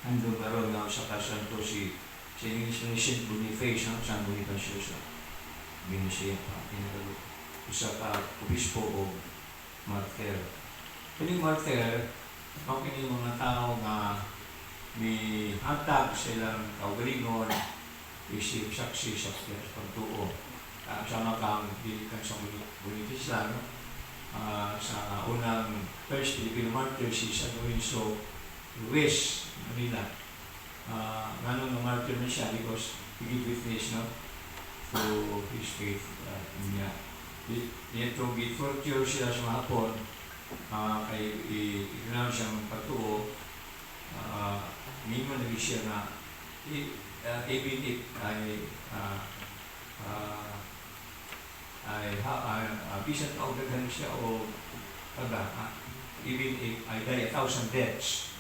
Andun karon nga sa kasan to si Saint Boniface, no? San Bonifacio sa Binicia, pinagalo usa ka obispo o martir. Kini martir, mao kini mga tao nga ni hatag silang kaugalingon isip saksi sa pagtuo. Sama kang dili kan sa Bonifacio, no? Sa unang first Filipino martyr si San Lorenzo Luis Manila. Ganun ng martyr na siya because he gave witness, no, to his faith niya. Dito gi-torture sila sa Hapon kay ignaw siyang patuo. Mingon lagi siya na even if bisan kaugdagan siya o even if I die 1,000 deaths,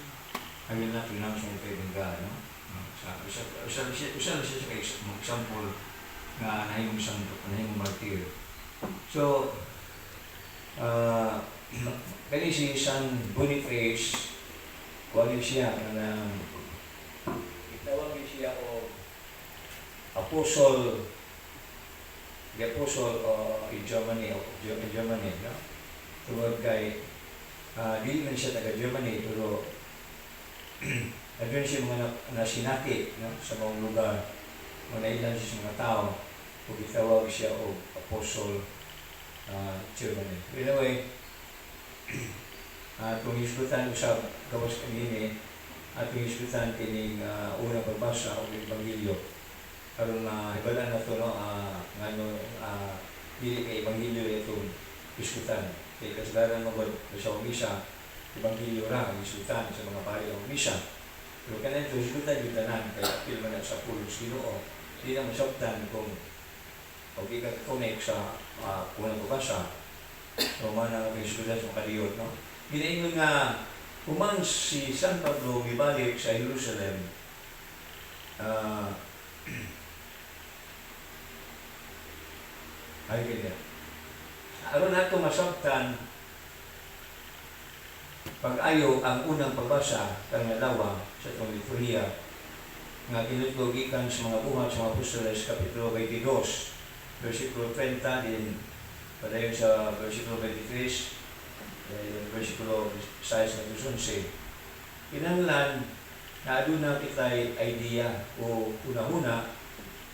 I will not renounce my faith in God, no? Usa siya sa example na nahimong santo, nahimong martir. So, kani si San Boniface, kuwali siya na itawag siya o apostle, the apostle in Germany, no? Tungod kay, di man siya taga-Germany, pero adun siya mga nasinati, no? Sa mga lugar, manailan siya sa mga tao, kung itawag siya o apostle Germany. Anyway, kung isgutan sa gawas kanini, at kung isgutan kining unang pagbasa o Ebanghelyo, karon ibala na ito, no? Dili kay Ebanghelyo itong isgutan. Kaya kasagaran mo sa umisa, Ebanghelyo ra ang isgutan sa mga pari ang umisa. Pero kanan ito, isgutan yung tanan, kaya apil man sa pulos Ginoo. Hindi na masabtan kung hindi ka connect sa unang pagbasa, o man ang isgutan sa kaliyot, no? Ginaingon nga, human si San Pablo ibalik sa Jerusalem, ay ganyan. Aron nato masabtan pag-ayo ang unang pagbasa kang nalawa sa itong liturhiya nga ginutlog ikan sa mga buhat sa mga apostoles, Kapitulo 22, versikulo 30, din padayon sa versikulo 23, versikulo 6 hanggang 11. Kinahanglan na aduna kita'y idea o una-una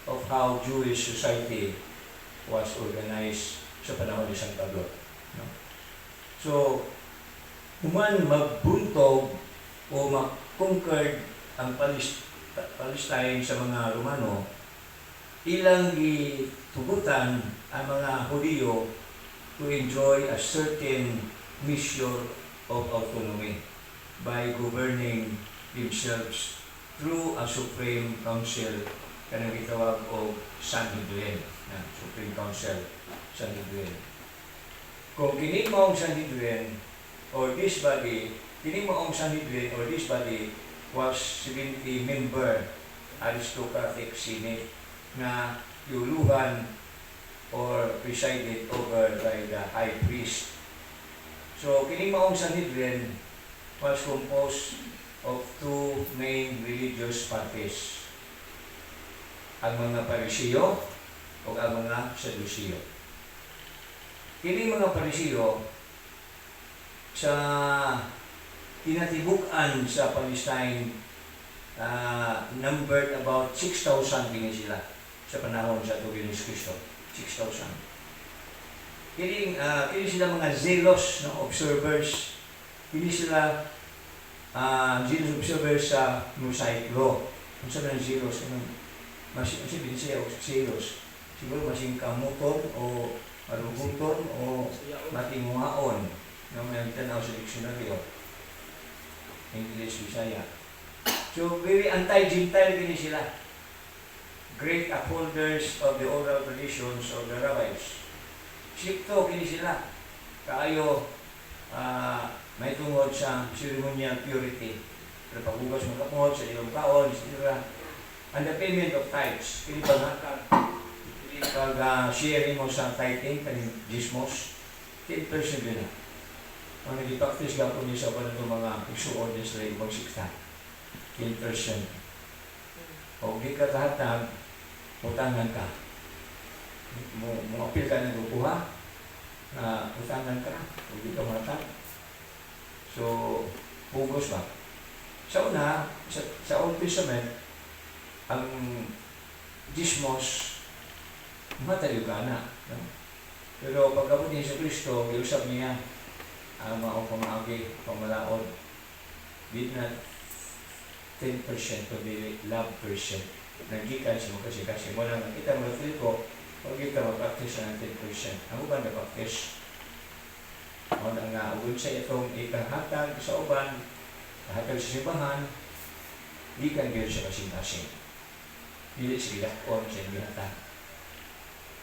of how Jewish society was organized sa panahon ni San Pablo, no? So, human magbuntog o mag-conquered ang Palestine sa mga Romano, ilang gitugutan ang mga Hudiyo to enjoy a certain measure of autonomy by governing themselves through a Supreme Council kanang gitawag o Sanhedrin, Supreme Council, Sanhedrin. Kung kini mo ang Sanhedrin or this body, kini mo ang Sanhedrin or this body was 70-member aristocratic senate na iuluhan or presided over by the high priest. So, kini mo ang Sanhedrin was composed of two main religious parties, ang mga Parisiyo o ang mga Sadusiyo. Kini mga Parisiyo sa kinatibukan sa Palestine, numbered about 6,000 kini sila sa panahon sa Tugin ni Cristo. 6,000. Kini sila mga zealous, no, observers. Kini sila zealous observers sa Mosaic Law. Kung saan ang zealous, masih siya zealous. Siguro masing kamuton o maruguton o matinguhaon na may tanaw sa diksyonaryo. English, Bisaya. So, very anti-Gentile din sila. Great upholders of the oral traditions of the rabbis. Sikto kini sila. Kaayo may tungod sa ceremonial purity. Pero pagbugas mo kapungod sa ilong kaon, etc. And the payment of tithes. Kini pag-hatag. Kini pag-sharing mo sa tithing, kaning dismos. 10% din na. Ang nag-practice gapon niya sa panang mga igsuon niya sa ibang sikta. 10%. O di ka kahatag, utangan ka. Apil ka ng grupuha, na utangan ka, o di ka matag. So, pugos ba? Sa una, sa Old Testament, ang dismos, matayo ka na. No? Pero pagkabot ni Jesu Cristo, iusap niya, ang mga pamaagi, pamalaod, di na 10% to be 11%. Nagkikan siya mo kasi mo lang nakita mo na feel ko, huwag ka mag-practice ng 10%. Ang uban na practice. O na nga, ugon sa itong ikahatag sa uban, kahatag sa simbahan, di kan gano'n siya kasing-kasing. Dili siya on siya gihatag.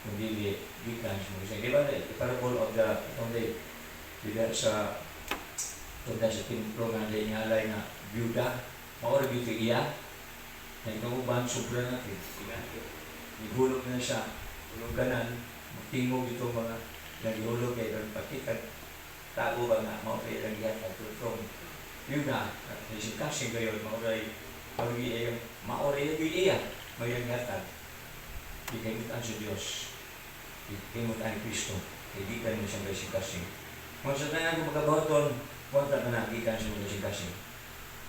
Kung di kan siya mo. Di ba na, parable of the, itong day, dila sa, tunda sa templo nga day ngalay na byuda, maura byuda iya, nagkamuban, sobra natin. Nihulog na siya, hulog ganan, magtingog ito mga naghihulog kayo, pakikat, tago ba nga, maura yung nagyatag, from byuda, kasing kayo, maura yung iya, may nagyatag. Ikamutan sa Diyos, ikamutan ni Kristo, hindi ka mo siyang kasing-kasing. Kung sa tayo kung magkabahoton, huwag na nakikikan sa mga kasing-kasing.